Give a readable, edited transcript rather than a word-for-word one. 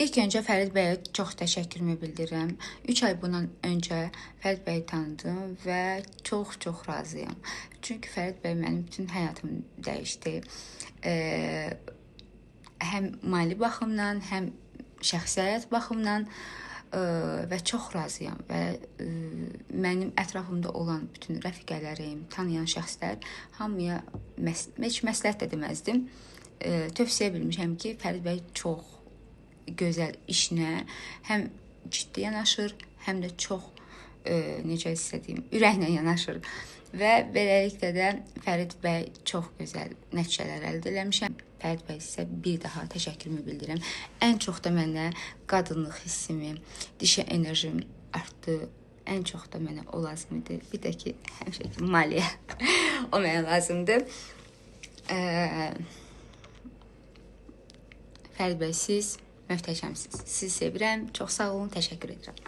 İlk öncə Fərid bəyə çox təşəkkürümü bildirirəm. 3 ay bundan öncə Fərid bəyi tanıdım və çox razıyam. Çünki Fərid bəy mənim bütün həyatımı dəyişdi. Həm mali baxımdan, həm şəxsiyyət baxımdan və çox razıyam və mənim ətrafımda olan bütün rəfiqələrim, tanıyan şəxslər hamıya heç məsləhət də deməzdim. Tövsiyə bilmişəm ki, Fərid bəy çox gözəl işinə həm ciddi yanaşır, həm də çox necə istədiyim, ürəklə yanaşır. Və beləliklə də Fərid bəy çox gözəl nəticələr əldə eləmişəm. Fərid bəy sizə bir daha təşəkkürümü bildirirəm. Ən çox da mənə qadınlıq hissimi, dişi enerjim artdı. Ən çox da mənə o lazım idi. Bir də ki, həmişə ki, maliyyə o mənə lazımdır. Fərid bəy, siz möhtəşəmsiniz. Sizi sevirəm. Çox sağ olun. Təşəkkür edirəm.